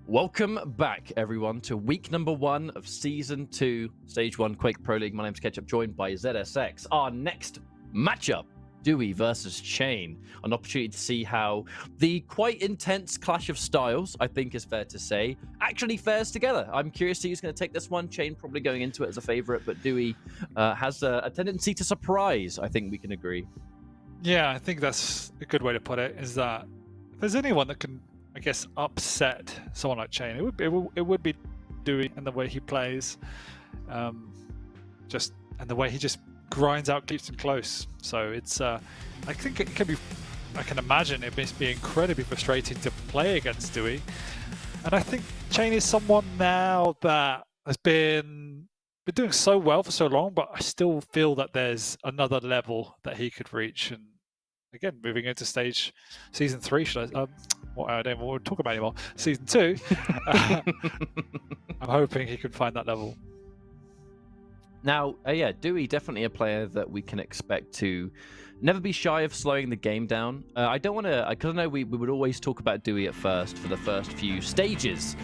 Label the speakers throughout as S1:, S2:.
S1: Welcome back, everyone, to week number 1 of Season 2, Stage 1 Quake Pro League. My name's Ketchup, joined by ZSX. Our next matchup, dooi versus cha1n. An opportunity to see how the quite intense clash of styles, I think is fair to say, actually fares together. I'm curious to see who's going to take this one. cha1n probably going into it as a favorite, but dooi has a tendency to surprise, I think we can agree.
S2: Yeah, I think that's a good way to put it, is that if there's anyone that can, I guess, upset someone like cha1n, it would be dooi, and the way he plays, and the way he just grinds out, keeps them close. So it's, I think it can be, I can imagine it must be incredibly frustrating to play against dooi. And I think cha1n is someone now that has been doing so well for so long, but I still feel that there's another level that he could reach. And again, moving into season 3, should I don't even want to talk about anymore. Season 2, I'm hoping he can find that level.
S1: Now, yeah, dooi definitely a player that we can expect to never be shy of slowing the game down. I don't want to, because I know we would always talk about dooi at first for the first few stages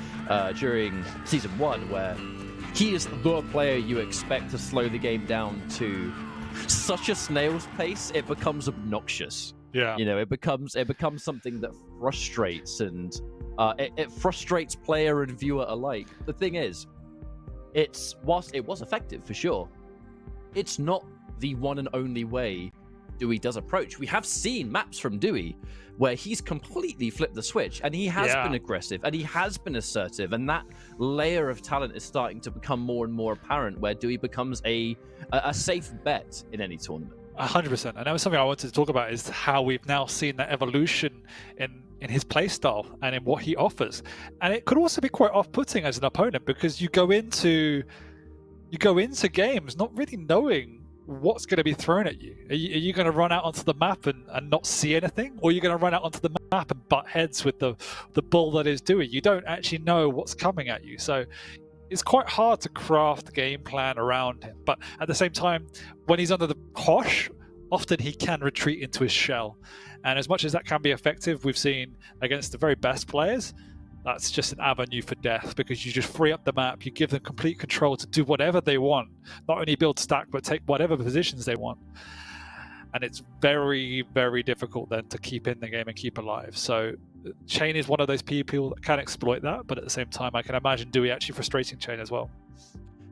S1: during Season 1, where he is the player you expect to slow the game down to such a snail's pace, it becomes obnoxious.
S2: Yeah.
S1: You know, it becomes something that frustrates, and it frustrates player and viewer alike. The thing is, whilst it was effective for sure, it's not the one and only way dooi does approach. We have seen maps from dooi where he's completely flipped the switch, and he has been aggressive, and he has been assertive, and that layer of talent is starting to become more and more apparent, where dooi becomes a safe bet in any tournament.
S2: 100%. And that was something I wanted to talk about, is how we've now seen that evolution in his playstyle and in what he offers. And it could also be quite off-putting as an opponent, because you go into games not really knowing what's going to be thrown at you. Are you going to run out onto the map and not see anything? Or are you going to run out onto the map and butt heads with the bull that is dooi? You don't actually know what's coming at you. So it's quite hard to craft the game plan around him. But at the same time, when he's under the cosh, often he can retreat into his shell. And as much as that can be effective, we've seen against the very best players, that's just an avenue for death, because you just free up the map, you give them complete control to do whatever they want, not only build stack, but take whatever positions they want. And it's very, very difficult then to keep in the game and keep alive. So cha1n is one of those people that can exploit that, but at the same time, I can imagine dooi actually frustrating cha1n as well.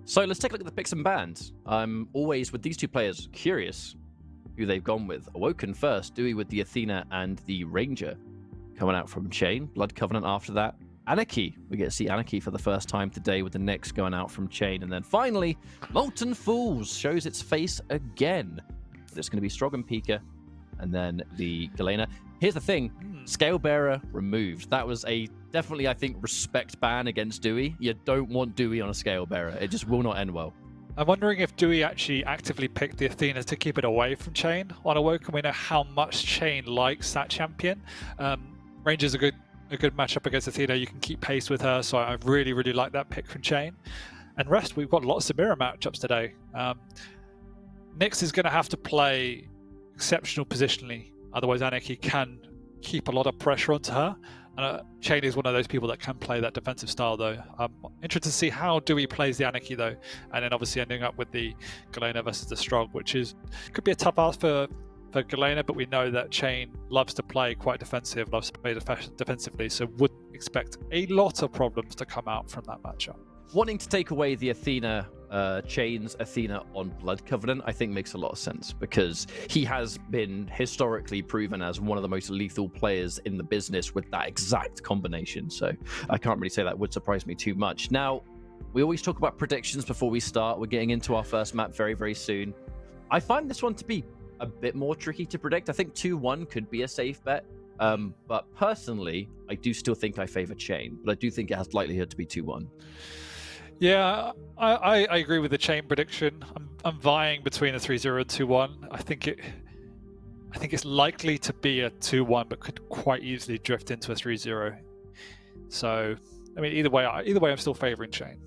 S1: So let's take a look at the picks and bans. I'm always, with these two players, curious who they've gone with. Awoken first, dooi with the Athena and the Ranger coming out from cha1n. Blood Covenant after that. Anarchy. We get to see Anarchy for the first time today, with the Nyx going out from cha1n. And then finally, Molten Fools shows its face again. It's going to be Strog and Pika, and then the Galena. Here's the thing, Scale Bearer removed. That was definitely, I think, respect ban against dooi. You don't want dooi on a Scale Bearer. It just will not end well.
S2: I'm wondering if dooi actually actively picked the Athena to keep it away from cha1n. On Awoken, we know how much cha1n likes that champion. Ranger's a good matchup against Athena. You can keep pace with her, so I really, really like that pick from cha1n. And rest, we've got lots of mirror matchups today. Nyx is going to have to play exceptional positionally, otherwise Anarchy can keep a lot of pressure onto her. And cha1n is one of those people that can play that defensive style, though. I'm interested to see how dooi plays the Anarchy, though, and then obviously ending up with the Galena versus the Strog, which could be a tough ask for Galena, but we know that cha1n loves to play quite defensive, loves to play defensively, so wouldn't expect a lot of problems to come out from that matchup.
S1: Wanting to take away the Athena, cha1n's Athena on Blood Covenant, I think makes a lot of sense, because he has been historically proven as one of the most lethal players in the business with that exact combination. So I can't really say that would surprise me too much. Now, we always talk about predictions before we start. We're getting into our first map very, very soon. I find this one to be a bit more tricky to predict. I think 2-1 could be a safe bet. But personally, I do still think I favor cha1n, but I do think it has likelihood to be 2-1.
S2: Yeah, I agree with the cha1n prediction. I'm vying between a 3-0 and 2-1. I think it's likely to be a 2-1, but could quite easily drift into a 3-0. So, I mean, either way, I'm still favoring cha1n.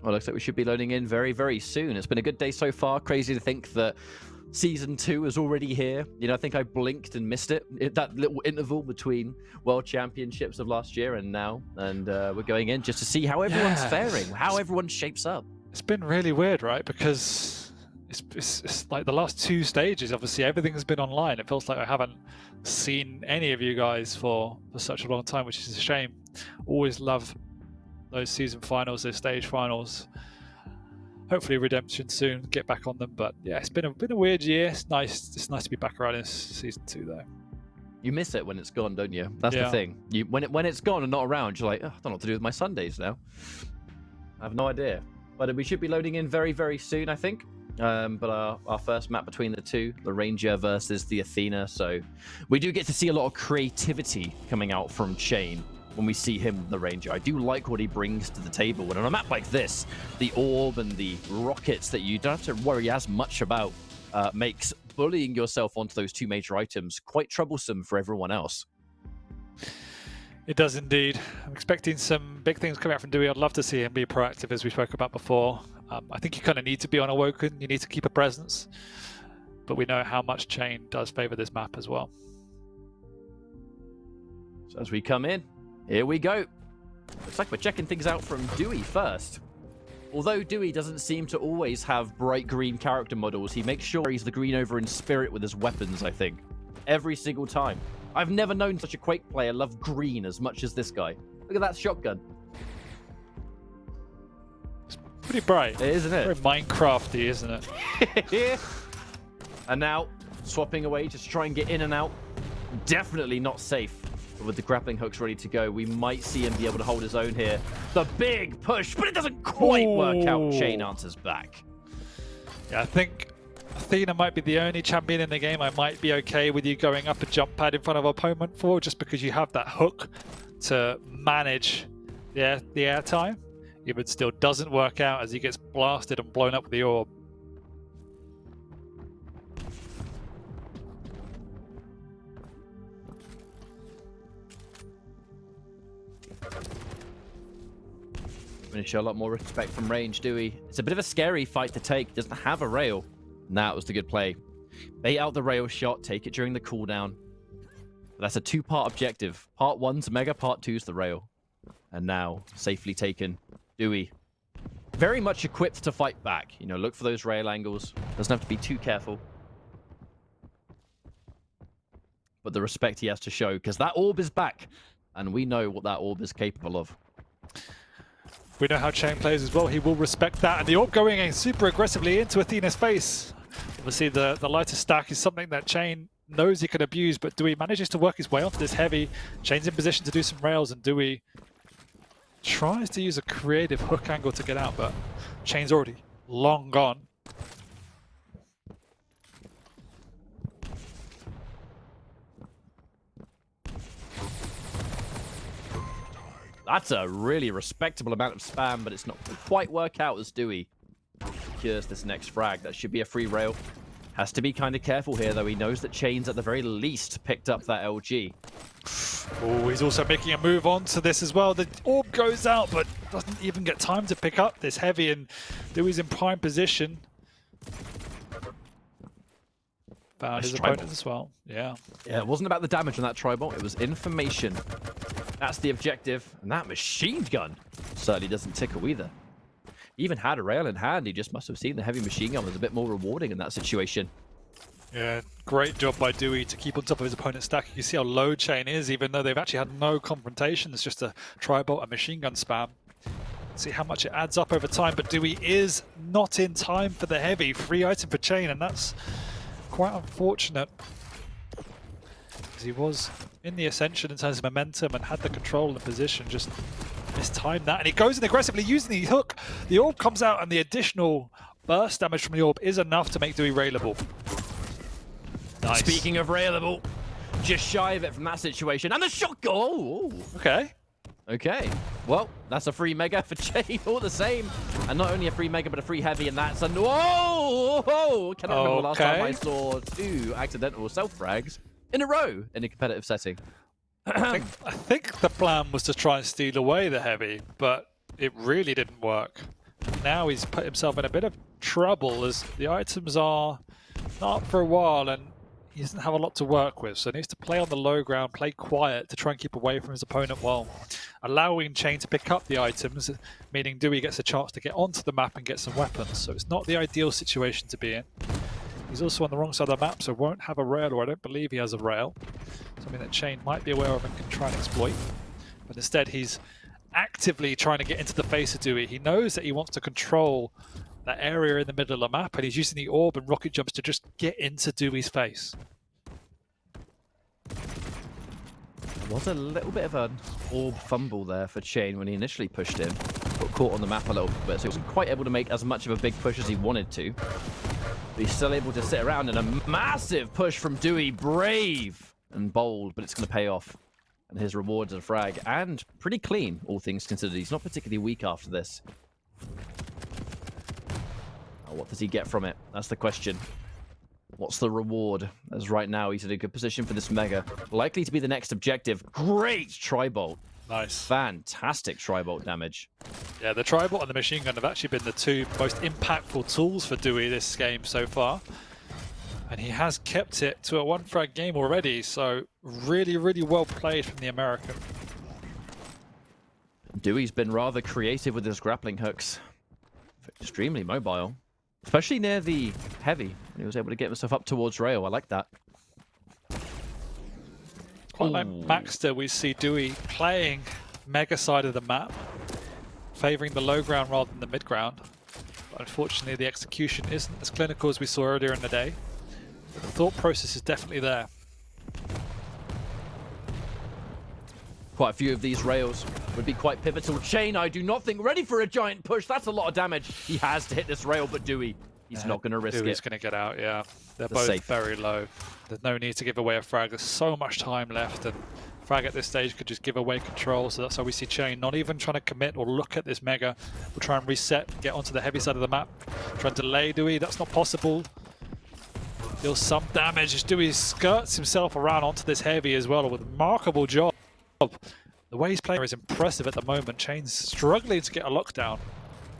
S1: Well, looks like we should be loading in very, very soon. It's been a good day so far. Crazy to think that Season 2 is already here. You know, I think I blinked and missed it. That little interval between World Championships of last year and now. And we're going in just to see how everyone's faring, how everyone shapes up.
S2: It's been really weird, right? Because it's like the last 2 stages, obviously, everything has been online. It feels like I haven't seen any of you guys for such a long time, which is a shame. Always love those season finals, those stage finals. Hopefully redemption soon, get back on them. But yeah, it's been a weird year. It's nice to be back around in season 2 though.
S1: You miss it when it's gone, don't you? That's the thing. When it's gone and not around, you're like, oh, I don't know what to do with my Sundays now. I have no idea. But we should be loading in very, very soon, I think. But our first map between the two, the Ranger versus the Athena. So we do get to see a lot of creativity coming out from cha1n when we see him, the Ranger. I do like what he brings to the table. And on a map like this, the orb and the rockets that you don't have to worry as much about makes bullying yourself onto those 2 major items quite troublesome for everyone else.
S2: It does indeed. I'm expecting some big things coming out from dooi. I'd love to see him be proactive, as we spoke about before. I think you kind of need to be on Awoken. You need to keep a presence. But we know how much cha1n does favor this map as well.
S1: So as we come in, here we go. Looks like we're checking things out from dooi first. Although dooi doesn't seem to always have bright green character models, he makes sure he's the green over in spirit with his weapons, I think. Every single time. I've never known such a Quake player love green as much as this guy. Look at that shotgun.
S2: It's pretty bright.
S1: It is, isn't it?
S2: Very Minecrafty, isn't it?
S1: And now, swapping away just to try and get in and out. Definitely not safe. But with the grappling hooks ready to go, we might see him be able to hold his own here. The big push, but it doesn't quite work out. cha1n answers back.
S2: Yeah, I think Athena might be the only champion in the game I might be okay with you going up a jump pad in front of opponent for, just because you have that hook to manage the air time. If it still doesn't work out as he gets blasted and blown up with the orb.
S1: Going to show a lot more respect from range, dooi. It's a bit of a scary fight to take. He doesn't have a rail. And that was the good play. Bait out the rail shot, take it during the cooldown. But that's a 2-part objective. Part 1's Mega, Part 2's the rail. And now, safely taken. dooi. Very much equipped to fight back. You know, look for those rail angles. Doesn't have to be too careful. But the respect he has to show, because that orb is back. And we know what that orb is capable of.
S2: We know how cha1n plays as well. He will respect that. And the orb going in super aggressively into Athena's face. Obviously, the lighter stack is something that cha1n knows he can abuse, but dooi manages to work his way onto this heavy. cha1n's in position to do some rails, and dooi tries to use a creative hook angle to get out, but cha1n's already long gone.
S1: That's a really respectable amount of spam, but it's not quite work out as dooi secures this next frag. That should be a free rail. Has to be kind of careful here, though. He knows that cha1n's at the very least picked up that LG.
S2: Oh, he's also making a move on to this as well. The orb goes out, but doesn't even get time to pick up this heavy, and dooi's in prime position. Found his opponent as well. Yeah.
S1: Yeah, it wasn't about the damage on that tribal. It was information. That's the objective. And that machine gun certainly doesn't tickle either. He even had a rail in hand. He just must have seen the heavy machine gun was a bit more rewarding in that situation.
S2: Yeah, great job by dooi to keep on top of his opponent's stack. You see how low cha1n is, even though they've actually had no confrontation. It's just a tri-bolt, a machine gun spam. See how much it adds up over time, but dooi is not in time for the heavy. Free item for cha1n, and that's quite unfortunate. Because he was in the ascension in terms of momentum and had the control and the position, just mistimed that. And he goes in aggressively using the hook. The orb comes out, and the additional burst damage from the orb is enough to make dooi railable. Nice.
S1: Speaking of railable, just shy of it from that situation. And the shot goal!
S2: Okay.
S1: Okay. Well, that's a free mega for cha1n all the same. And not only a free mega, but a free heavy, and that's a... Whoa! Whoa! Cannot remember the last time I saw 2 accidental self-frags in a row in a competitive setting.
S2: I think the plan was to try and steal away the heavy, but it really didn't work. Now he's put himself in a bit of trouble as the items are not up for a while, and he doesn't have a lot to work with, so he needs to play on the low ground, play quiet to try and keep away from his opponent while allowing cha1n to pick up the items, meaning dooi gets a chance to get onto the map and get some weapons. So it's not the ideal situation to be in. He's also on the wrong side of the map, so won't have a rail, or I don't believe he has a rail. Something that cha1n might be aware of and can try and exploit. But instead he's actively trying to get into the face of dooi. He knows that he wants to control that area in the middle of the map, and he's using the orb and rocket jumps to just get into dooi's face.
S1: There was a little bit of an orb fumble there for cha1n when he initially pushed in. Got caught on the map a little bit, so he wasn't quite able to make as much of a big push as he wanted to. But he's still able to sit around, and a massive push from dooi. Brave and bold, but it's going to pay off. And his rewards are frag, and pretty clean, all things considered. He's not particularly weak after this. What does he get from it? That's the question. What's the reward? As right now, he's in a good position for this Mega. Likely to be the next objective. Great tri-bolt.
S2: Nice.
S1: Fantastic tri-bolt damage.
S2: Yeah, the tri-bolt and the machine gun have actually been the two most impactful tools for dooi this game so far. And he has kept it to a one-frag game already, so really, really well played from the American.
S1: Dewey's been rather creative with his grappling hooks. Extremely mobile. Especially near the heavy, and he was able to get himself up towards rail. I like that.
S2: Quite like Maxter, we see dooi playing Mega side of the map, favouring the low ground rather than the mid ground. But unfortunately, the execution isn't as clinical as we saw earlier in the day. But the thought process is definitely there.
S1: Quite a few of these rails would be quite pivotal. cha1n, I do not think, ready for a giant push. That's a lot of damage. He has to hit this rail, but dooi, he's not going to risk it.
S2: He's going to get out, yeah. They're both safe. Very low. There's no need to give away a frag. There's so much time left, and frag at this stage could just give away control. So that's how we see cha1n not even trying to commit or look at this Mega. We'll try and reset, get onto the heavy side of the map. Try and delay dooi. That's not possible. Deals some damage as dooi skirts himself around onto this heavy as well with a remarkable job. The way he's playing is impressive at the moment. cha1n's struggling to get a lockdown.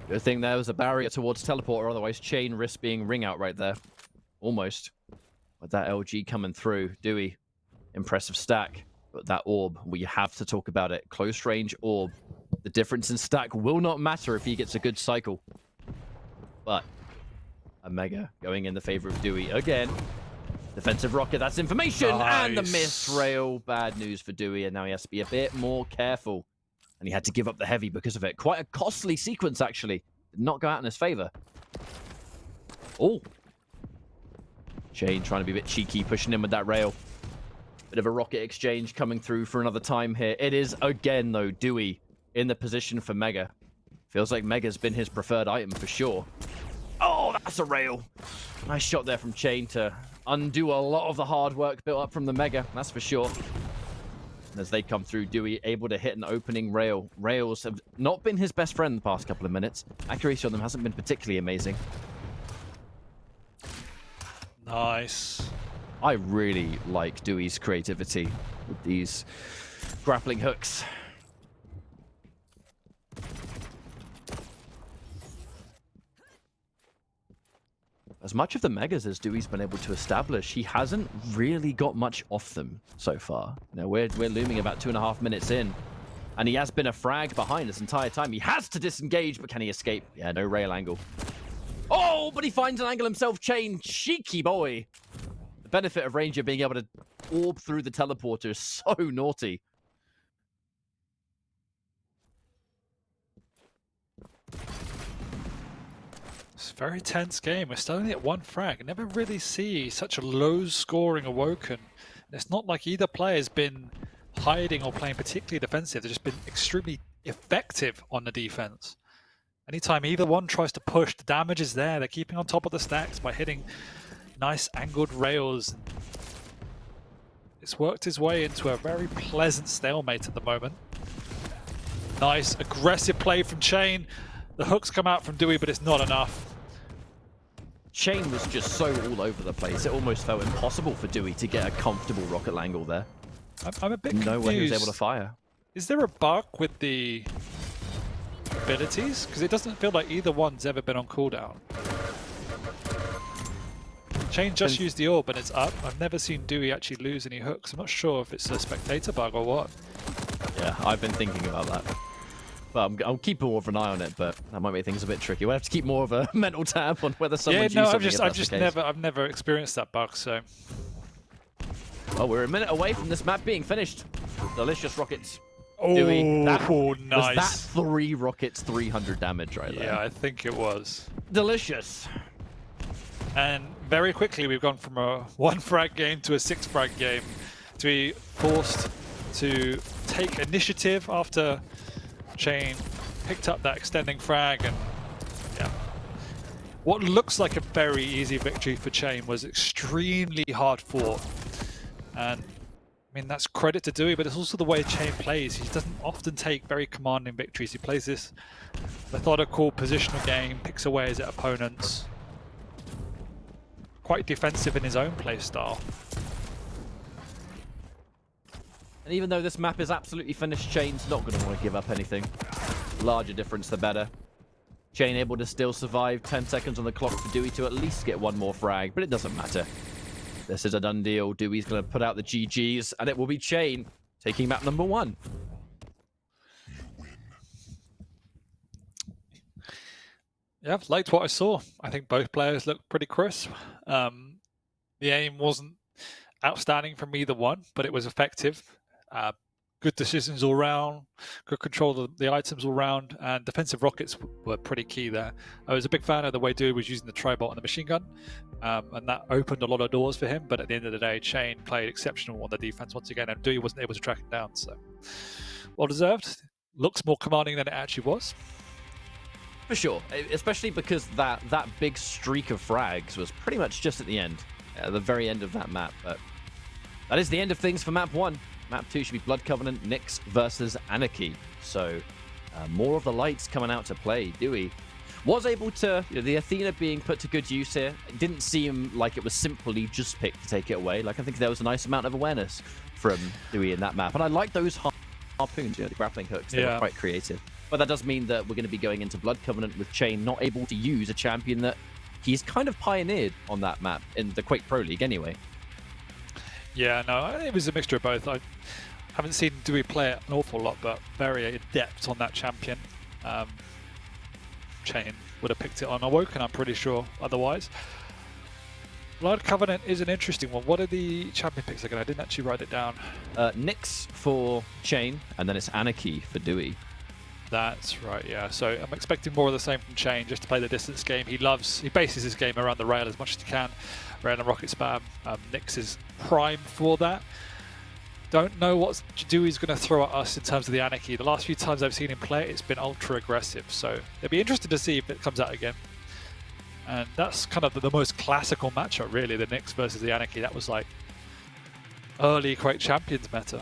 S1: Good thing there was a barrier towards teleport, or otherwise cha1n risks being ring out right there. Almost. With that LG coming through. dooi, impressive stack. But that orb, we have to talk about it. Close range orb. The difference in stack will not matter if he gets a good cycle. But a Mega going in the favor of dooi again. Defensive rocket, that's information, nice. And the missed rail. Bad news for dooi, and now he has to be a bit more careful. And he had to give up the heavy because of it. Quite a costly sequence, actually. Did not go out in his favor. Oh. cha1n trying to be a bit cheeky, pushing in with that rail. Bit of a rocket exchange coming through for another time here. It is, again, though, dooi in the position for Mega. Feels like Mega's been his preferred item for sure. Oh, that's a rail. Nice shot there from cha1n to undo a lot of the hard work built up from the Mega, that's for sure. And as they come through, dooi able to hit an opening rail. Rails have not been his best friend the past couple of minutes. Accuracy on them hasn't been particularly amazing.
S2: Nice.
S1: I really like dooi's creativity with these grappling hooks. As much of the Megas as dooi's been able to establish, he hasn't really got much off them so far. Now we're looming about 2.5 minutes in, and he has been a frag behind this entire time. He has to disengage, but can he escape? Yeah, no rail angle. Oh, but he finds an angle himself. cha1n, cheeky boy. The benefit of Ranger being able to orb through the teleporter is so naughty.
S2: It's a very tense game. We're still only at one frag. I never really see such a low-scoring Awoken. It's not like either player has been hiding or playing particularly defensive. They've just been extremely effective on the defense. Anytime either one tries to push, the damage is there. They're keeping on top of the stacks by hitting nice angled rails. It's worked his way into a very pleasant stalemate at the moment. Nice aggressive play from cha1n. The hooks come out from dooi, but it's not enough.
S1: cha1n was just so all over the place. It almost felt impossible for dooi to get a comfortable rocket angle there.
S2: I'm a bit confused.
S1: No way he was able to fire.
S2: Is there a bug with the abilities? Because it doesn't feel like either one's ever been on cooldown. cha1n just used the orb and it's up. I've never seen dooi actually lose any hooks. I'm not sure if it's a spectator bug or what.
S1: Yeah, I've been thinking about that. But I'll keep more of an eye on it, but that might make things a bit tricky. We'll have to keep more of a mental tab on whether someone's used something.
S2: I've never experienced that bug, so.
S1: Oh, we're a minute away from this map being finished. Delicious rockets.
S2: Oh,
S1: nice.
S2: Was
S1: that 3 rockets, 300 damage right there?
S2: Yeah, I think it was.
S1: Delicious.
S2: And very quickly, we've gone from a 1 frag game to a 6 frag game to be forced to take initiative after cha1n picked up that extending frag. And yeah, what looks like a very easy victory for cha1n was extremely hard fought. And I mean, that's credit to dooi, but it's also the way cha1n plays. He doesn't often take very commanding victories. He plays this methodical positional game, picks away at opponents. Quite defensive in his own play style.
S1: And even though this map is absolutely finished, cha1n's not going to want to give up anything. Larger difference, the better. cha1n able to still survive. 10 seconds on the clock for dooi to at least get 1 more frag, but it doesn't matter. This is a done deal. doooi's going to put out the GGs, and it will be cha1n taking map number 1.
S2: Yeah, liked what I saw. I think both players looked pretty crisp. The aim wasn't outstanding from either one, but it was effective. Good decisions all round, good control of the items all round, and defensive rockets were pretty key there. I was a big fan of the way dooi was using the tribot and the machine gun, and that opened a lot of doors for him, but at the end of the day, cha1n played exceptional on the defense once again, and dooi wasn't able to track him down, so well deserved. Looks more commanding than it actually was.
S1: For sure, especially because that big streak of frags was pretty much just at the end, at the very end of that map. But that is the end of things for map 1. Map 2 should be Blood Covenant, Nyx versus Anarchy. So more of the lights coming out to play. dooi was able to, the Athena being put to good use here. It didn't seem like it was simply just picked to take it away. Like, I think there was a nice amount of awareness from dooi in that map. And I like those harpoons, the grappling hooks. They were quite creative. But that does mean that we're going to be going into Blood Covenant with cha1n not able to use a champion that he's kind of pioneered on that map in the Quake Pro League anyway.
S2: Yeah, no, it was a mixture of both. I haven't seen dooi play it an awful lot, but very adept on that champion. cha1n would have picked it on Awoken, I'm pretty sure, otherwise. Blood Covenant is an interesting one. What are the champion picks again? I didn't actually write it down.
S1: Nyx for cha1n, and then it's Anarchy for dooi.
S2: That's right, yeah. So I'm expecting more of the same from cha1n, just to play the distance game. He bases his game around the rail as much as he can. Rail and rocket spam. Nyx is prime for that. Don't know what doooi's going to throw at us in terms of the Anarchy. The last few times I've seen him play, it's been ultra aggressive. So it'll be interesting to see if it comes out again. And that's kind of the most classical matchup, really, the Nyx versus the Anarchy. That was like early Quake Champions meta.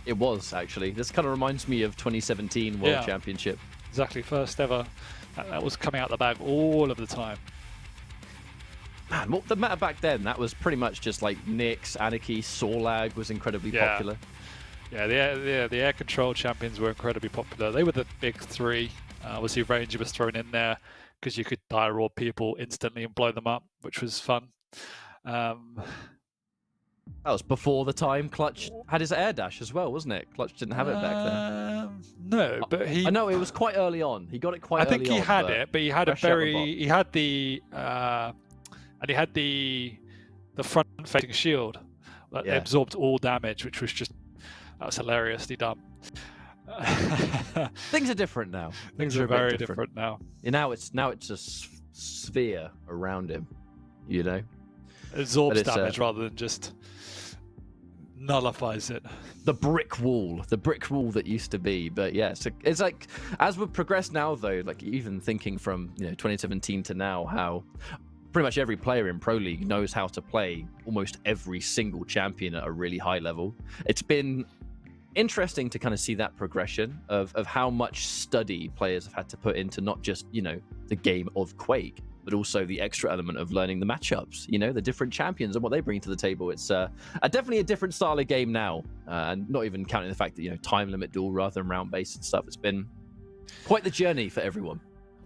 S1: It was, actually. This kind of reminds me of 2017 World Championship.
S2: Exactly, first ever. That was coming out the bag all of the time.
S1: Man, what the meta back then, that was pretty much just like Nyx, Anarchy, Sorlag was incredibly popular.
S2: Yeah, the air control champions were incredibly popular. They were the big 3. Obviously, Ranger was thrown in there because you could die roar people instantly and blow them up, which was fun.
S1: That was before the time Clutch had his air dash as well, wasn't it? Clutch didn't have it back then.
S2: No, but he.
S1: I know it was quite early on. He got it quite early on.
S2: I think he had it, but he had he had the and he had the front-facing shield that absorbed all damage, which was just that was hilariously dumb.
S1: Things are different now.
S2: Things are very different now.
S1: Yeah, now it's a sphere around him, you know.
S2: It absorbs damage rather than just nullifies it.
S1: The brick wall that used to be. But yeah, it's like as we progress now, though, like even thinking from 2017 to now, how pretty much every player in Pro League knows how to play almost every single champion at a really high level. It's been interesting to kind of see that progression of how much study players have had to put into not just the game of Quake, but also the extra element of learning the matchups, the different champions and what they bring to the table. It's definitely a different style of game now, and not even counting the fact that time limit duel rather than round based and stuff. It's been quite the journey for everyone.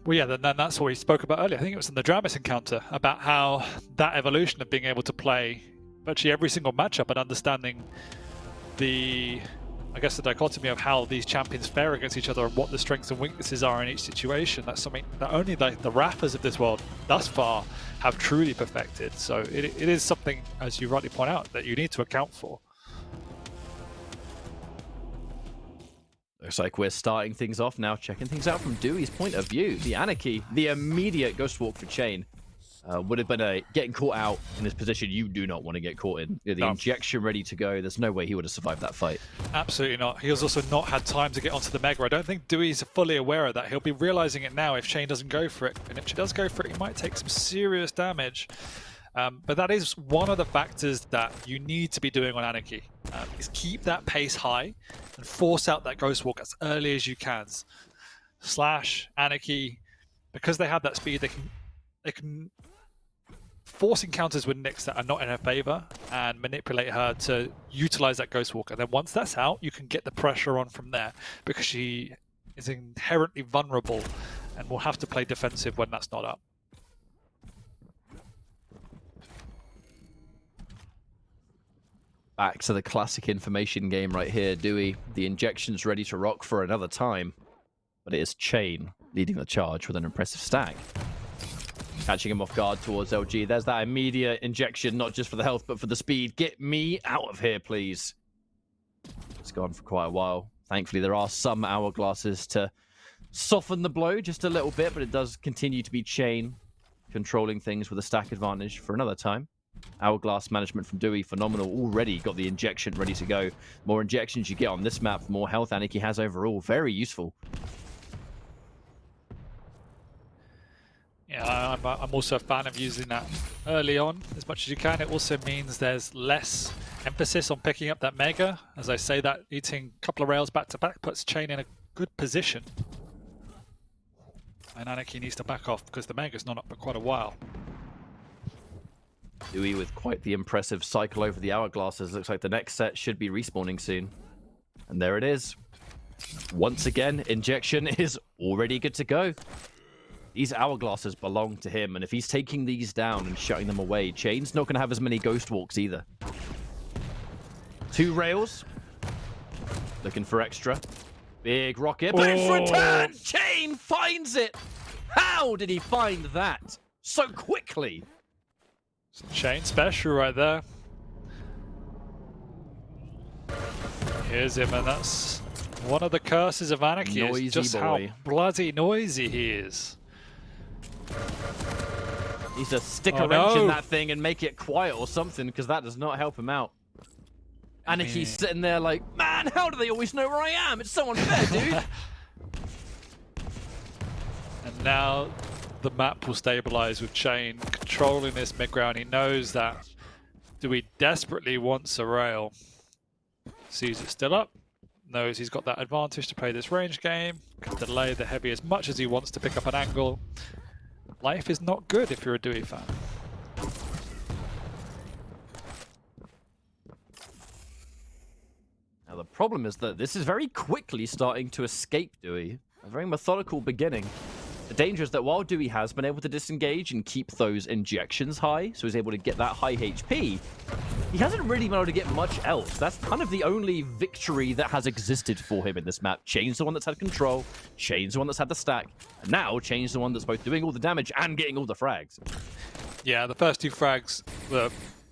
S2: Well, yeah, then that's what we spoke about earlier. I think it was in the Dramis encounter about how that evolution of being able to play virtually every single matchup and understanding the, I guess, the dichotomy of how these champions fare against each other and what the strengths and weaknesses are in each situation. That's something that only the Raffas of this world thus far have truly perfected. So it is something, as you rightly point out, that you need to account for.
S1: Looks like we're starting things off now, checking things out from doooi's point of view. The Anarchy, the immediate ghost walk for cha1n, would have been a getting caught out in this position you do not want to get caught in. The injection ready to go. There's no way he would have survived that fight.
S2: Absolutely not. He has also not had time to get onto the Mega. I don't think doooi's fully aware of that. He'll be realizing it now if cha1n doesn't go for it. And if she does go for it, he might take some serious damage. But that is one of the factors that you need to be doing on Anarchy, is keep that pace high and force out that Ghost Walk as early as you can. Slash, Anarchy, because they have that speed, they can force encounters with Nyx that are not in her favor and manipulate her to utilize that Ghost Walk. And then once that's out, you can get the pressure on from there, because she is inherently vulnerable and will have to play defensive when that's not up.
S1: Back to the classic information game right here, doooi. The injection's ready to rock for another time, but it is cha1n leading the charge with an impressive stack. Catching him off guard towards LG. There's that immediate injection, not just for the health, but for the speed. Get me out of here, please. It's gone for quite a while. Thankfully, there are some hourglasses to soften the blow just a little bit, but it does continue to be cha1n controlling things with a stack advantage for another time. Hourglass management from doooi, phenomenal. Already got the injection ready to go. More injections you get on this map, the more health Anarchy has overall. Very useful.
S2: Yeah, I'm also a fan of using that early on as much as you can. It also means there's less emphasis on picking up that Mega. As I say, that eating a couple of rails back to back puts cha1n in a good position. And Anarchy needs to back off because the Mega's not up for quite a while.
S1: doooi with quite the impressive cycle over the hourglasses. Looks like the next set should be respawning soon. And there it is. Once again, injection is already good to go. These hourglasses belong to him, and if he's taking these down and shutting them away, cha1n's not going to have as many ghost walks either. 2 rails. Looking for extra. Big rocket, but it's returned! cha1n finds it! How did he find that so quickly?
S2: cha1n special right there. Here's him, and that's one of the curses of Anarchy.
S1: Noisy
S2: is just
S1: boy.
S2: how bloody noisy he is.
S1: Needs to stick a wrench in that thing and make it quiet or something, because that does not help him out. Anarchy's sitting there like, man, how do they always know where I am? It's so unfair, dude.
S2: And now the map will stabilize with cha1n controlling this mid-ground. He knows that doooi desperately wants a rail. Sees it still up. Knows he's got that advantage to play this range game. Can delay the heavy as much as he wants to pick up an angle. Life is not good if you're a doooi fan.
S1: Now the problem is that this is very quickly starting to escape doooi. A very methodical beginning. The danger is that while doooi has been able to disengage and keep those injections high, so he's able to get that high HP, he hasn't really been able to get much else. That's kind of the only victory that has existed for him in this map. cha1n's the one that's had control, cha1n's the one that's had the stack, and now cha1n's the one that's both doing all the damage and getting all the frags.
S2: Yeah, the first 2 frags were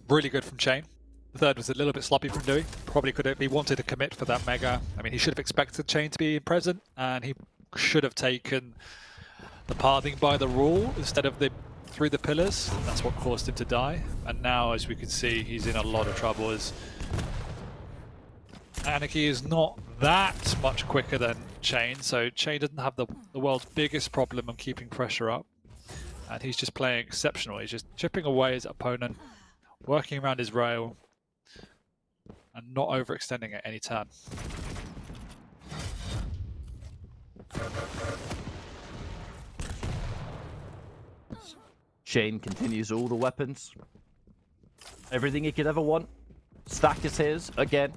S2: really good from cha1n. The third was a little bit sloppy from doooi. Probably could have, he wanted to commit for that Mega. I mean, he should have expected cha1n to be present, and he should have taken the pathing by the rule instead of through the pillars. That's what caused him to die. And now, as we can see, he's in a lot of trouble as Anarchy is not that much quicker than cha1n, so cha1n doesn't have the world's biggest problem of keeping pressure up. And he's just playing exceptional. He's just chipping away his opponent, working around his rail, and not overextending at any turn.
S1: cha1n continues all the weapons. Everything he could ever want. Stack is his, again.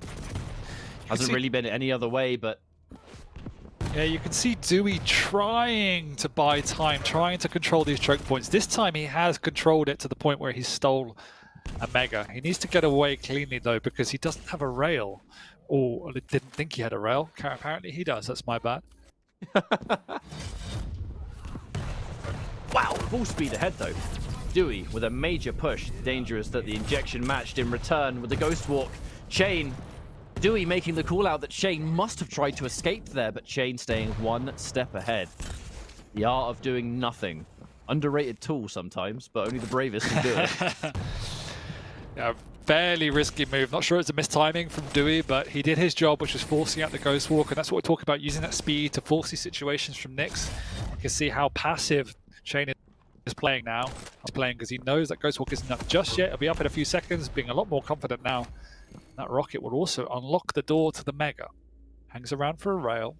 S1: Hasn't really been any other way, but
S2: Yeah, you can see Dooi trying to buy time, trying to control these choke points. This time he has controlled it to the point where he stole a Mega. He needs to get away cleanly though, because he doesn't have a rail. Or didn't think he had a rail. Apparently he does, that's my bad.
S1: Wow, full speed ahead though. Dooi with a major push. Danger is that the injection matched in return with the Ghost Walk. cha1n, Dooi making the call out that cha1n must have tried to escape there, but cha1n staying one step ahead. The art of doing nothing. Underrated tool sometimes, but only the bravest can do it.
S2: Yeah, fairly risky move. Not sure it's a mistiming from Dooi, but he did his job, which was forcing out the Ghost Walk, and that's what we're talking about, using that speed to force these situations from Nyx. You can see how passive cha1n is playing now. He's playing because he knows that Ghost Walk isn't up just yet. It'll be up in a few seconds, being a lot more confident now. That rocket will also unlock the door to the Mega. Hangs around for a rail.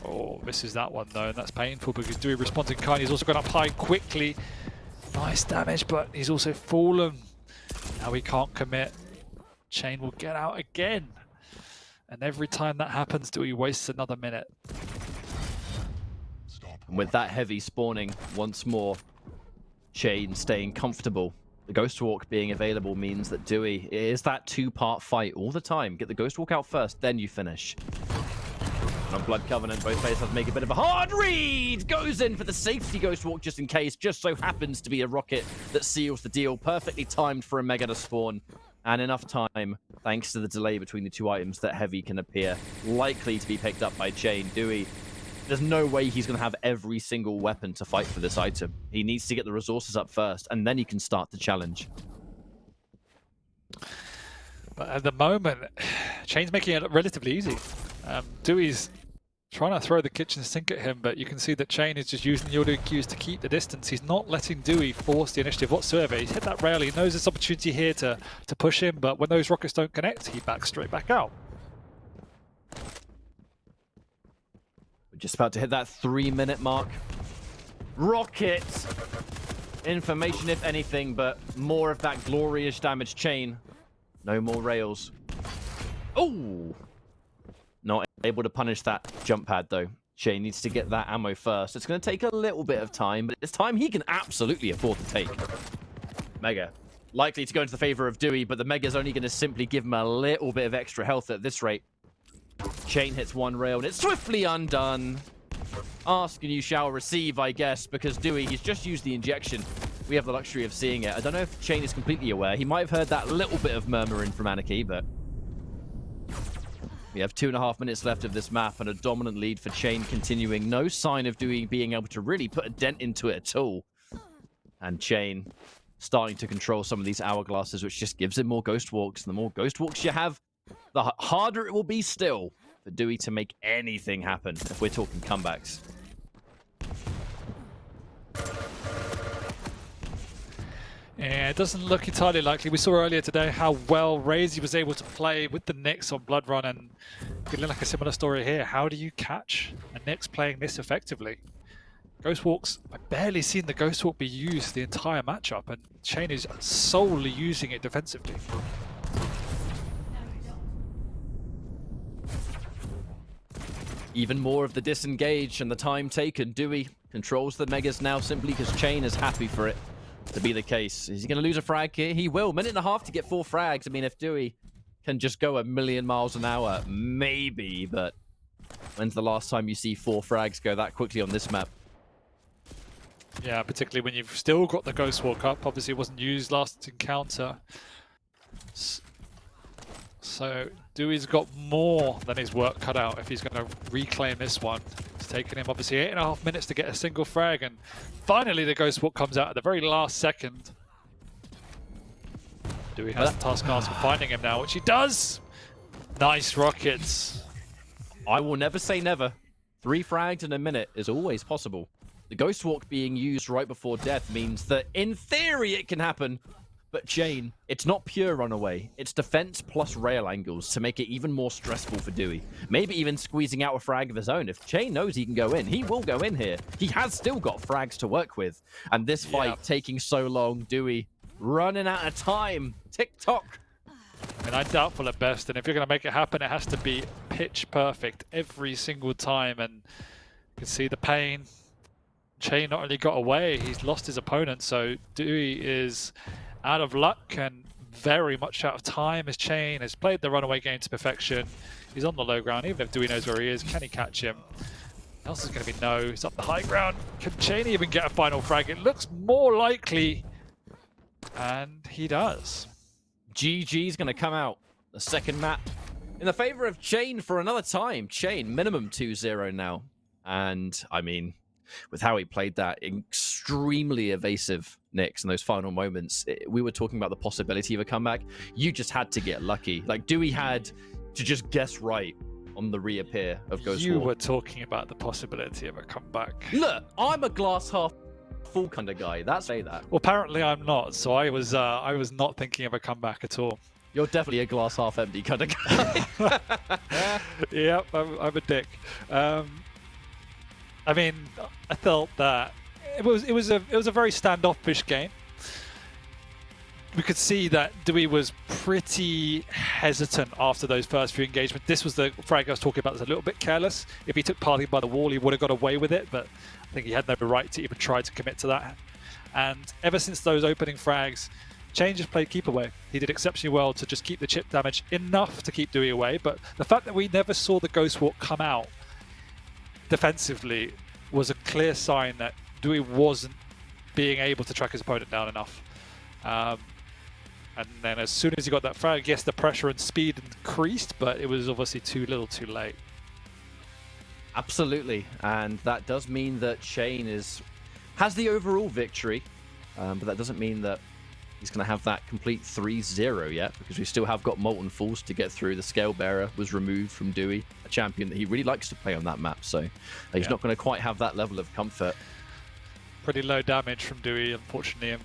S2: Oh, misses that one though, and that's painful because Dooi responding kind. He's also gone up high quickly. Nice damage, but he's also fallen. Now he can't commit. cha1n will get out again. And every time that happens, Dooi wastes another minute.
S1: And with that heavy spawning once more, cha1n staying comfortable. The Ghost Walk being available means that Dooi, it is that two-part fight all the time. Get the Ghost Walk out first, then you finish. And on Blood Covenant, both players have to make a bit of a hard read. Goes in for the safety Ghost Walk just in case. Just so happens to be a rocket that seals the deal. Perfectly timed for a Mega to spawn. And enough time, thanks to the delay between the two items, that Heavy can appear. Likely to be picked up by cha1n. Dooi, there's no way he's going to have every single weapon to fight for this item. He needs to get the resources up first, and then he can start the challenge.
S2: But at the moment, cha1n's making it relatively easy. Dewey's trying to throw the kitchen sink at him, but you can see that cha1n is just using the audio cues to keep the distance. He's not letting Dooi force the initiative whatsoever. He's hit that rail. He knows there's opportunity here to push him, but when those rockets don't connect, he backs straight back out.
S1: We're just about to hit that 3-minute mark. Rocket! Information, if anything, but more of that glorious damage. cha1n. No more rails. Oh! Not able to punish that jump pad, though. cha1n needs to get that ammo first. It's going to take a little bit of time, but it's time he can absolutely afford to take. Mega. Likely to go into the favor of Dooi, but the Mega's only going to simply give him a little bit of extra health at this rate. cha1n hits one rail, and it's swiftly undone. Ask and you shall receive, I guess, because Dooi, he's just used the injection. We have the luxury of seeing it. I don't know if cha1n is completely aware. He might have heard that little bit of murmuring from Anarchy, but we have 2.5 minutes left of this map and a dominant lead for cha1n continuing. No sign of Dooi being able to really put a dent into it at all. And cha1n starting to control some of these hourglasses, which just gives him more Ghost Walks. And the more Ghost Walks you have, the harder it will be still for Dooi to make anything happen if we're talking comebacks.
S2: Yeah, it doesn't look entirely likely. We saw earlier today how well Razy was able to play with the Nyx on Blood Run, and feeling like a similar story here. How do you catch a Nyx playing this effectively? Ghost Walks, I've barely seen the Ghost Walk be used the entire matchup, and cha1n is solely using it defensively.
S1: Even more of the disengage and the time taken. Dooi controls the Megas now simply because cha1n is happy for it to be the case. Is he going to lose a frag here? He will. 1.5 minutes to get 4 frags. I mean, if Dooi can just go 1,000,000 miles an hour, maybe, but when's the last time you see 4 frags go that quickly on this map?
S2: Yeah, particularly when you've still got the Ghost Walk up. Obviously, it wasn't used last encounter. So Dewey's got more than his work cut out if he's going to reclaim this one. It's taken him obviously 8.5 minutes to get a single frag, and finally the Ghost Walk comes out at the very last second. Dewey has the taskmaster finding him now, which he does! Nice rockets.
S1: I will never say never. 3 frags in a minute is always possible. The Ghost Walk being used right before death means that in theory it can happen. But cha1n, it's not pure runaway. It's defense plus rail angles to make it even more stressful for Dooi. Maybe even squeezing out a frag of his own. If cha1n knows he can go in, he will go in here. He has still got frags to work with. And this fight taking so long, Dooi running out of time. Tick-tock.
S2: And I'm doubtful at best, and if you're going to make it happen, it has to be pitch perfect every single time, and you can see the pain. cha1n not only got away, he's lost his opponent, so dooi is out of luck and very much out of time as cha1n has played the runaway game to perfection. He's on the low ground, even if dooi knows where he is. Can he catch him? The answer's going to be no. He's up the high ground. Can cha1n even get a final frag? It looks more likely, and he does.
S1: GG's going to come out. The second map in the favor of cha1n for another time. cha1n minimum 2-0 now. And, I mean, with how he played that, extremely evasive Nyx in those final moments. We were talking about the possibility of a comeback. You just had to get lucky. Like, dooi had to just guess right on the reappear of Ghost
S2: You
S1: War.
S2: were talking about the possibility of a comeback.
S1: Look, I'm a glass half full kind of guy. That's say that.
S2: Well, apparently I'm not, so I was not thinking of a comeback at all.
S1: You're definitely a glass half empty kind of guy.
S2: Yep, I'm a dick. I mean, I felt that it was a very standoffish game. We could see that dooi was pretty hesitant after those first few engagements. This was the frag I was talking about. Was a little bit careless. If he took Party by the wall, he would have got away with it, but I think he had no right to even try to commit to that. And ever since those opening frags, cha1n just played keep away. He did exceptionally well to just keep the chip damage enough to keep dooi away, but the fact that we never saw the Ghost Walk come out defensively was a clear sign that dooi wasn't being able to track his opponent down enough. And then as soon as he got that frag, yes, the pressure and speed increased, but it was obviously too little too late.
S1: Absolutely, and that does mean that cha1n has the overall victory, but that doesn't mean that he's going to have that complete 3-0 yet, because we still have got Molten Falls to get through. The Scale Bearer was removed from dooi, a champion that he really likes to play on that map, so he's not going to quite have that level of comfort.
S2: Pretty low damage from dooi, unfortunately, and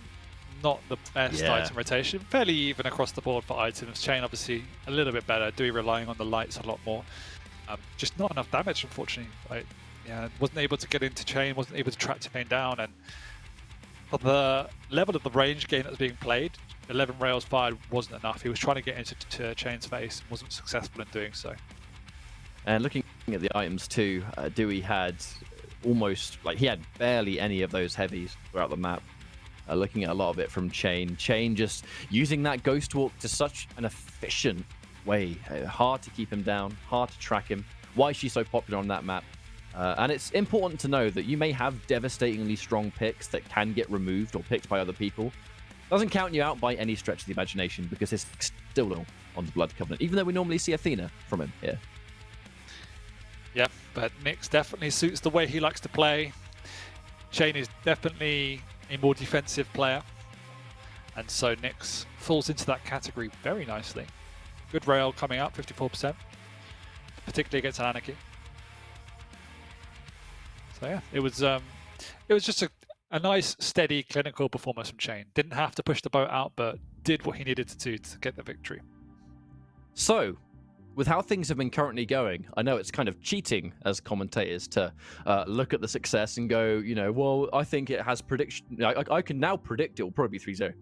S2: not the best item rotation. Fairly even across the board for items. cha1n obviously a little bit better, dooi relying on the lights a lot more. Just not enough damage, unfortunately. Wasn't able to get into cha1n, wasn't able to track cha1n down, and for the level of the range game that was being played, 11 rails fired wasn't enough. He was trying to get into cha1n's face, wasn't successful in doing so.
S1: And looking at the items too, dooi had almost, he had barely any of those heavies throughout the map. Looking at a lot of it from cha1n. cha1n just using that Ghost Walk to such an efficient way. Hard to keep him down, hard to track him. Why she's so popular on that map. And it's important to know that you may have devastatingly strong picks that can get removed or picked by other people. Doesn't count you out by any stretch of the imagination, because it's still on the Blood Covenant, even though we normally see Athena from him here.
S2: Yeah, but Nyx definitely suits the way he likes to play. cha1n is definitely a more defensive player, and so Nyx falls into that category very nicely. Good rail coming up, 54%, particularly against an Anarchy. So yeah, it was just a nice, steady, clinical performance from cha1n. Didn't have to push the boat out, but did what he needed to do to get the victory.
S1: So, with how things have been currently going, I know it's kind of cheating as commentators to look at the success and go, well, I think it has prediction. I can now predict it will probably be 3-0.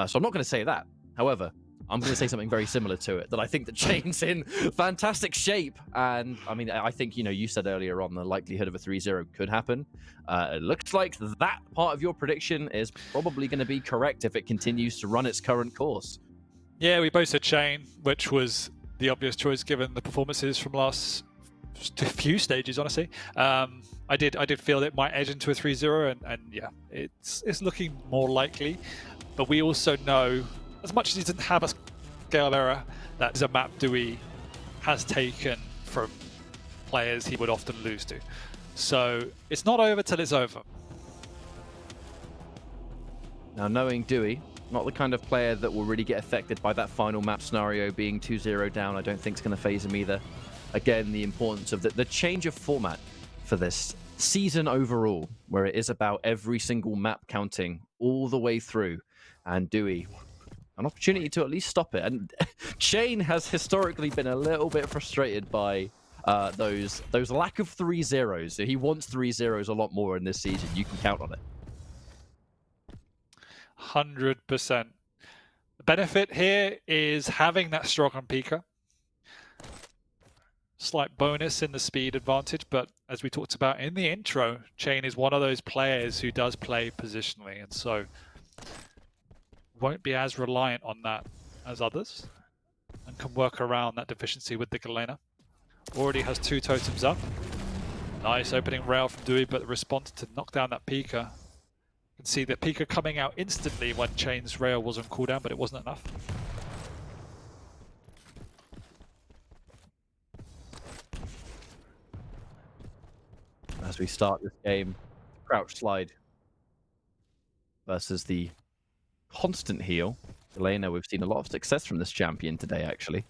S1: So I'm not going to say that. However, I'm going to say something very similar to it, that I think that cha1n's in fantastic shape. And I mean, I think, you said earlier on the likelihood of a 3-0 could happen. It looks like that part of your prediction is probably going to be correct if it continues to run its current course.
S2: Yeah, we both said cha1n, which was the obvious choice given the performances from last few stages, honestly. I did feel it might edge into a 3-0, and yeah, it's looking more likely. But we also know, as much as he didn't have a Scale Bearer, that is a map dooi has taken from players he would often lose to. So it's not over till it's over.
S1: Now, knowing dooi, not the kind of player that will really get affected by that final map scenario being 2-0 down, I don't think it's going to phase him either. Again, the importance of the change of format for this season overall, where it is about every single map counting all the way through, and dooi, an opportunity to at least stop it. And cha1n has historically been a little bit frustrated by those lack of 3-0s. So he wants 3-0s a lot more in this season. You can count on it.
S2: 100%. The benefit here is having that strong on Pika. slight bonus in the speed advantage, but as we talked about in the intro, cha1n is one of those players who does play positionally, and so won't be as reliant on that as others, and can work around that deficiency with the Galena. Already has 2 totems up. Nice opening rail from dooi, but the response to knock down that Pika. You can see the Pika coming out instantly when cha1n's rail was on cooldown, but it wasn't enough.
S1: As we start this game, crouch slide versus the constant heal. Galena, we've seen a lot of success from this champion today, actually.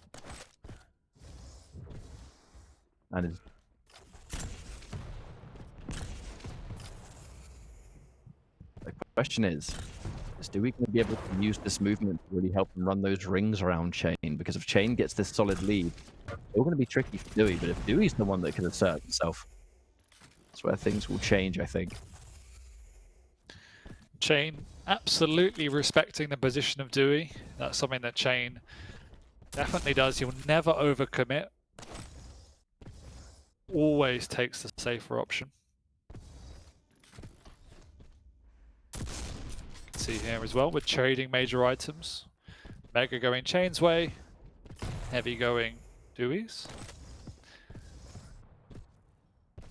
S1: And the question is dooi going to be able to use this movement to really help him run those rings around cha1n? Because if cha1n gets this solid lead, it's all going to be tricky for dooi, but if dooi's the one that can assert himself, that's where things will change, I think.
S2: cha1n absolutely respecting the position of dooi. That's something that cha1n definitely does. He'll never overcommit. Always takes the safer option. You can see here as well, we're trading major items. Mega going cha1n's way, heavy going dooi's.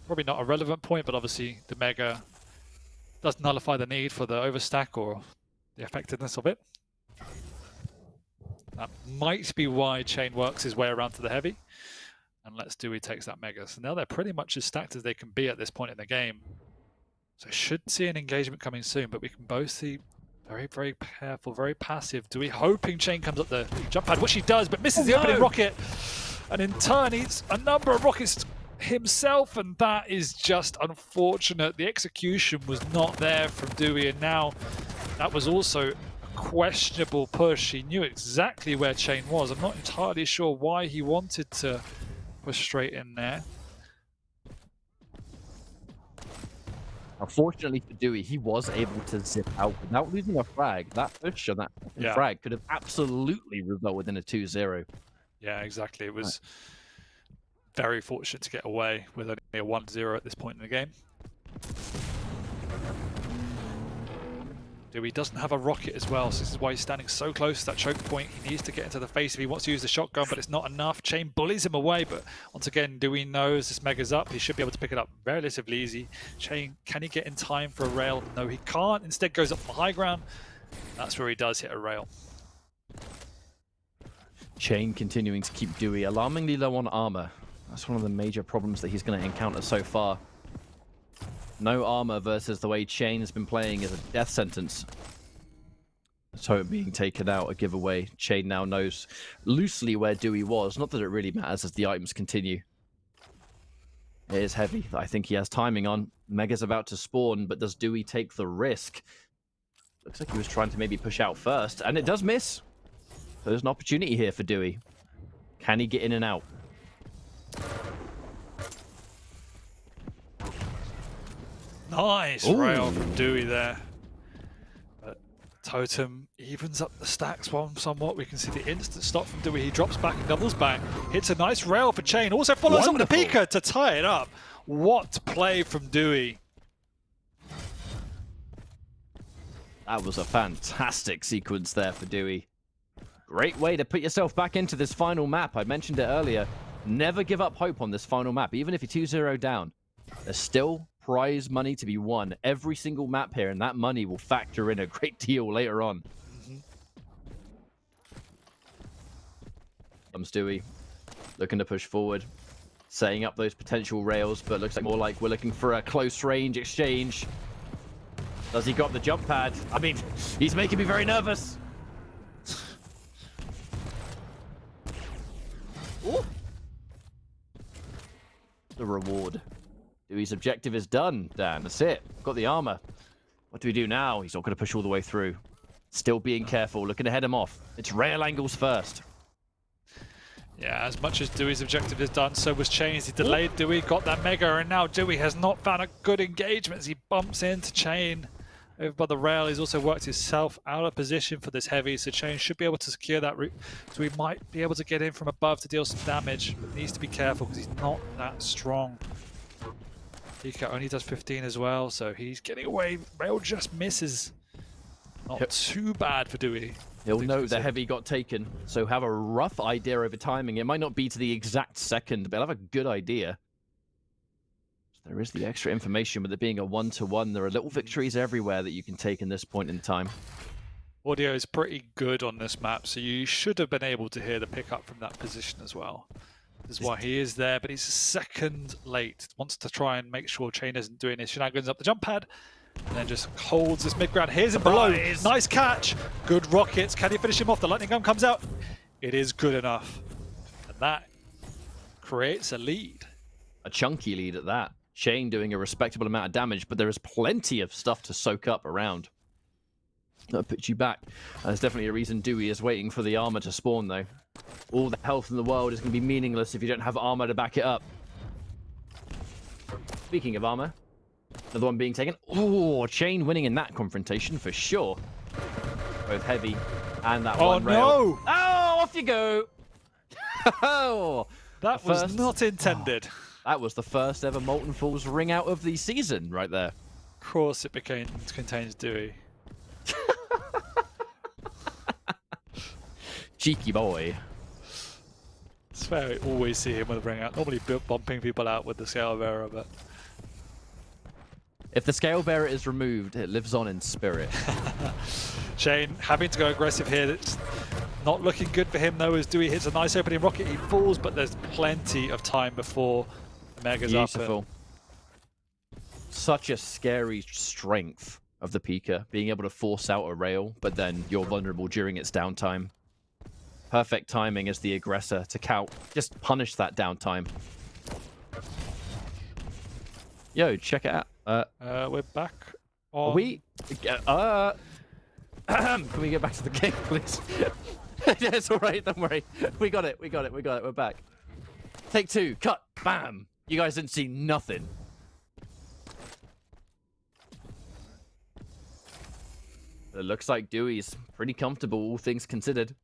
S2: Probably not a relevant point, but obviously the Mega does nullify the need for the overstack or the effectiveness of it. That might be why cha1n works his way around to the heavy and lets dooi takes that Mega. So now they're pretty much as stacked as they can be at this point in the game. So should see an engagement coming soon, but we can both see very, very careful, very passive. dooi hoping cha1n comes up the jump pad, which he does, but misses the opening rocket. And in turn, eats a number of rockets himself, and that is just unfortunate. The execution was not there from dooi, and now that was also a questionable push. He knew exactly where cha1n was. I'm not entirely sure why he wanted to push straight in there.
S1: Unfortunately for dooi, he was able to zip out without losing a frag. That push on that frag could have absolutely resulted in a 2-0.
S2: Yeah, exactly. It was very fortunate to get away with only a 1-0 at this point in the game. dooi doesn't have a rocket as well, so this is why he's standing so close to that choke point. He needs to get into the face if he wants to use the shotgun, but it's not enough. cha1n bullies him away, but once again, dooi knows this Mega's up. He should be able to pick it up relatively easy. cha1n, can he get in time for a rail? No, he can't. Instead goes up for high ground. That's where he does hit a rail.
S1: cha1n continuing to keep dooi alarmingly low on armor. That's one of the major problems that he's going to encounter so far. No armor versus the way cha1n has been playing is a death sentence. So being taken out, a giveaway. cha1n now knows loosely where dooi was. Not that it really matters as the items continue. It is heavy. I think he has timing on. Mega's about to spawn, but does dooi take the risk? Looks like he was trying to maybe push out first, and it does miss. So there's an opportunity here for dooi. Can he get in and out?
S2: Nice rail from dooi there. But totem evens up the stacks somewhat. We can see the instant stop from dooi. He drops back and doubles back. Hits a nice rail for cha1n. Also follows up with a Pika to tie it up. What play from dooi.
S1: That was a fantastic sequence there for dooi. Great way to put yourself back into this final map. I mentioned it earlier. Never give up hope on this final map. Even if you're 2-0 down, there's still prize money to be won every single map here, and that money will factor in a great deal later on. Comes dooi, looking to push forward, setting up those potential rails, but looks like more like we're looking for a close range exchange. Does he got the jump pad? I mean, he's making me very nervous. Ooh. The reward. dooi's objective is done, Dan. That's it. Got the armor. What do we do now? He's not going to push all the way through. Still being careful, looking to head him off. It's rail angles first.
S2: Yeah, as much as dooi's objective is done, so was cha1n's. He delayed dooi, got that Mega, and now dooi has not found a good engagement as he bumps into cha1n. over by the rail. He's also worked himself out of position for this heavy, so cha1n should be able to secure that route. So he might be able to get in from above to deal some damage, but needs to be careful because he's not that strong. Pika only does 15 as well, so he's getting away. Rail just misses. Not too bad for dooi.
S1: He'll know the heavy got taken, so have a rough idea over timing. It might not be to the exact second, but I'll have a good idea. There is the extra information with it being a 1-to-1. There are little victories everywhere that you can take in this point in time.
S2: Audio is pretty good on this map, so you should have been able to hear the pickup from that position as well. This is why he is there, but he's a second late. Wants to try and make sure cha1n isn't doing his shenanigans up the jump pad, and then just holds this mid-ground. Here's him below. Nice catch. Good rockets. Can he finish him off? The lightning gun comes out. It is good enough. And that creates a lead.
S1: A chunky lead at that. cha1n doing a respectable amount of damage, but there is plenty of stuff to soak up around. That'll put you back. There's definitely a reason dooi is waiting for the armor to spawn, though. All the health in the world is going to be meaningless if you don't have armor to back it up. Speaking of armor, another one being taken. Oh, cha1n winning in that confrontation for sure. Both heavy and that one rail.
S2: Oh, no!
S1: Oh, off you go! Oh,
S2: that was not intended.
S1: Oh, that was the first ever Molten Falls ring out of the season right there.
S2: Of course it contains dooi.
S1: Cheeky boy.
S2: I swear I always see him with a ring out. Normally bumping people out with the scale bearer, but...
S1: If the scale bearer is removed, it lives on in spirit.
S2: cha1n having to go aggressive here. It's not looking good for him though, as dooi hits a nice opening rocket. He falls, but there's plenty of time before the Mega's up.
S1: Beautiful. Such a scary strength of the Pika, being able to force out a rail, but then you're vulnerable during its downtime. Perfect timing as the aggressor to just punish that downtime. Yo, check it out.
S2: We're back on...
S1: Are we... can we get back to the game, please? Yeah, it's alright, don't worry. We got it, we're back. Take two, cut, bam! You guys didn't see nothing. It looks like doooi's pretty comfortable, all things considered.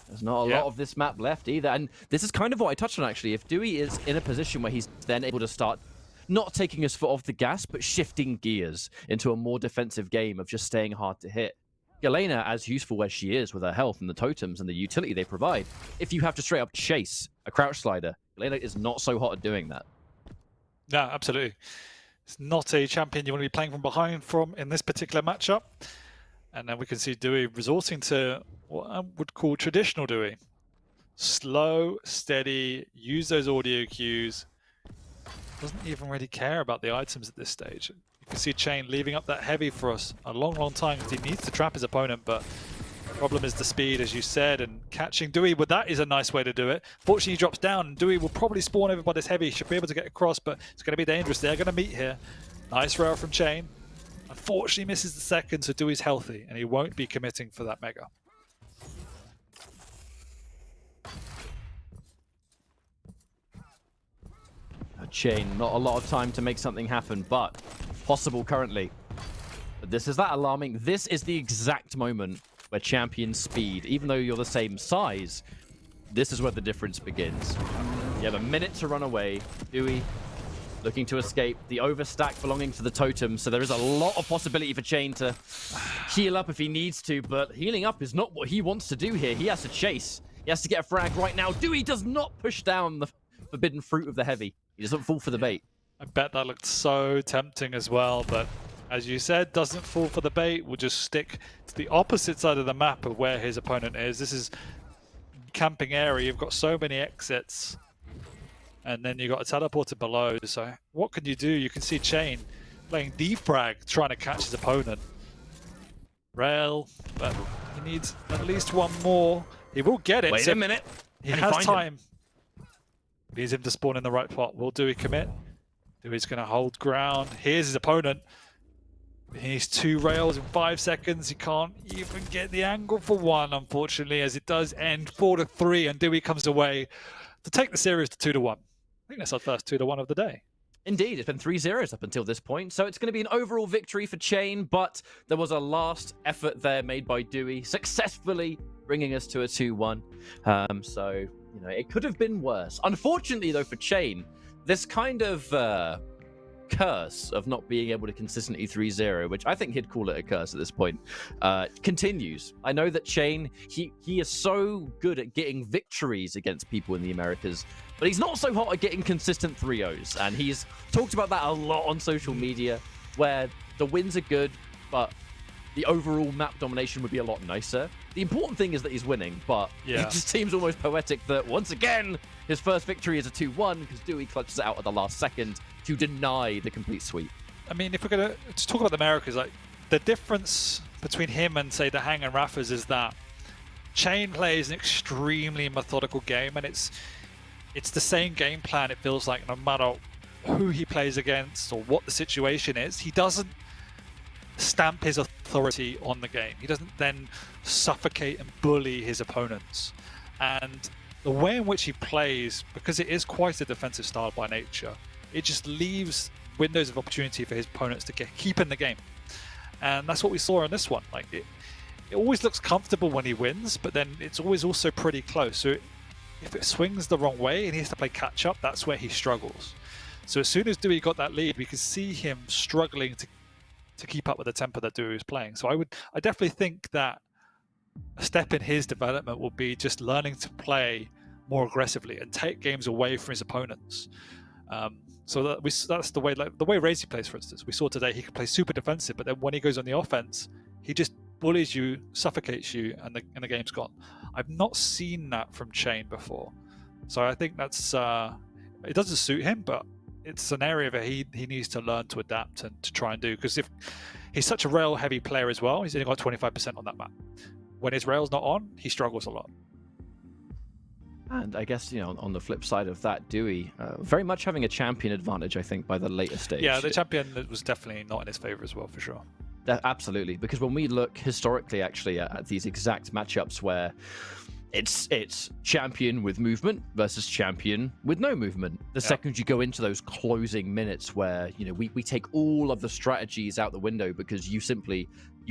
S1: There's not a lot of this map left either. And this is kind of what I touched on, actually. If dooi is in a position where he's then able to start not taking his foot off the gas, but shifting gears into a more defensive game of just staying hard to hit. Galena, as useful as she is with her health and the totems and the utility they provide, if you have to straight up chase a crouch slider, Galena is not so hot at doing that.
S2: No, absolutely. It's not a champion you want to be playing from behind from in this particular matchup. And then we can see dooi resorting to what I would call traditional dooi. Slow, steady, use those audio cues. Doesn't even really care about the items at this stage. You can see cha1n leaving up that heavy for us a long, long time because he needs to trap his opponent, but the problem is the speed, as you said, and catching dooi with that is a nice way to do it. Fortunately, he drops down, and dooi will probably spawn over by this heavy. Should be able to get across, but it's going to be dangerous. They're going to meet here. Nice rail from cha1n. Unfortunately, misses the second, so doooi's healthy, and he won't be committing for that Mega.
S1: cha1n, not a lot of time to make something happen, but possible currently. But this is that alarming. This is the exact moment where champion speed, even though you're the same size, this is where the difference begins. You have a minute to run away. dooi looking to escape. The overstack belonging to the totem, so there is a lot of possibility for cha1n to heal up if he needs to, but healing up is not what he wants to do here. He has to chase. He has to get a frag right now. dooi does not push down the forbidden fruit of the heavy. He doesn't fall for the bait.
S2: I bet that looked so tempting as well, but as you said, doesn't fall for the bait. Will just stick to the opposite side of the map of where his opponent is. This is camping area. You've got so many exits, and then you've got a teleporter below. So what can you do? You can see cha1n playing defrag, trying to catch his opponent. Rail, but he needs at least one more. He will get it.
S1: Wait a minute.
S2: He has time. Needs him to spawn in the right spot. Will dooi commit? doooi's going to hold ground. Here's his opponent. He needs 2 rails in 5 seconds. He can't even get the angle for one, unfortunately, as it does end 4-3, and dooi comes away to take the series to 2-1. I think that's our first 2-1 of the day.
S1: Indeed, it's been 3-0 up until this point, so it's going to be an overall victory for cha1n, but there was a last effort there made by dooi, successfully bringing us to a 2-1. So, you know, it could have been worse. Unfortunately, though, for cha1n, this kind of curse of not being able to consistently 3-0, which I think he'd call it a curse at this point, continues. I know that cha1n, he is so good at getting victories against people in the Americas, but he's not so hot at getting consistent 3-0s, and he's talked about that a lot on social media, where the wins are good, but the overall map domination would be a lot nicer. The important thing is that he's winning, but it just seems almost poetic that, once again, his first victory is a 2-1 because dooi clutches it out at the last second to deny the complete sweep.
S2: I mean, if we're going to talk about the Americas, like, the difference between him and, say, the Hang and Raffas is that cha1n plays an extremely methodical game, and it's the same game plan, it feels like, no matter who he plays against or what the situation is. He doesn't stamp his authority on the game. He doesn't then suffocate and bully his opponents. And the way in which he plays, because it is quite a defensive style by nature, it just leaves windows of opportunity for his opponents to keep in the game. And that's what we saw in this one. Like, it always looks comfortable when he wins, but then it's always also pretty close. So if it swings the wrong way and he has to play catch up, that's where he struggles. So as soon as dooi got that lead, we could see him struggling to keep up with the tempo that dooi was playing. So I definitely think that a step in his development will be just learning to play more aggressively and take games away from his opponents. So that's the way, like the way Razy plays, for instance. We saw today he can play super defensive, but then when he goes on the offense, he just bullies you, suffocates you, and the game's gone. I've not seen that from cha1n before, so I think that's it doesn't suit him, but it's an area that he needs to learn to adapt and to try and do. Because if he's such a rail heavy player as well, he's only got 25% on that map. When his rail's not on, he struggles a lot.
S1: And I guess, you know, on the flip side of that, dooi very much having a champion advantage, I think, by the later stage.
S2: Yeah, the champion was definitely not in his favor as well, for sure.
S1: Absolutely, because when we look historically, actually, at these exact matchups where it's champion with movement versus champion with no movement. The second you go into those closing minutes where, you know, we take all of the strategies out the window because you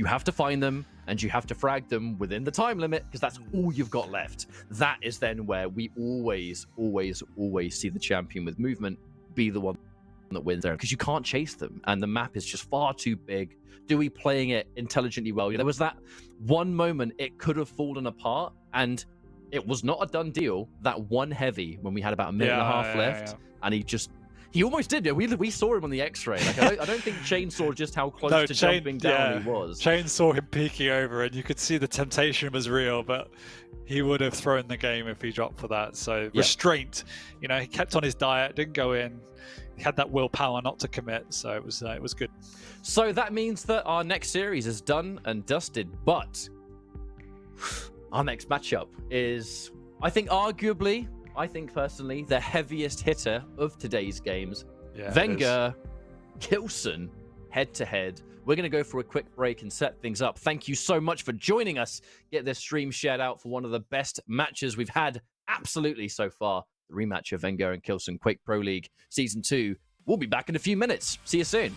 S1: have to find them and you have to frag them within the time limit because that's all you've got left. That is then where we always see the champion with movement be the one that wins there, because you can't chase them and the map is just far too big. dooi playing it intelligently well. There was that one moment it could have fallen apart, and it was not a done deal. That one heavy when we had about a minute and a half left, and he almost did. We saw him on the X-ray. Like, I don't think cha1n saw just how close to jumping down he was.
S2: cha1n saw him peeking over, and you could see the temptation was real, but he would have thrown the game if he dropped for that. So restraint, you know, he kept on his diet, didn't go in. He had that willpower not to commit, so it was good.
S1: So that means that our next series is done and dusted, but our next matchup is, I think personally, the heaviest hitter of today's games. Wenger, cha1n, head-to-head. We're going to go for a quick break and set things up. Thank you so much for joining us. Get this stream shared out for one of the best matches we've had absolutely so far. The rematch of Wenger and cha1n Quake Pro League Season 2. We'll be back in a few minutes. See you soon.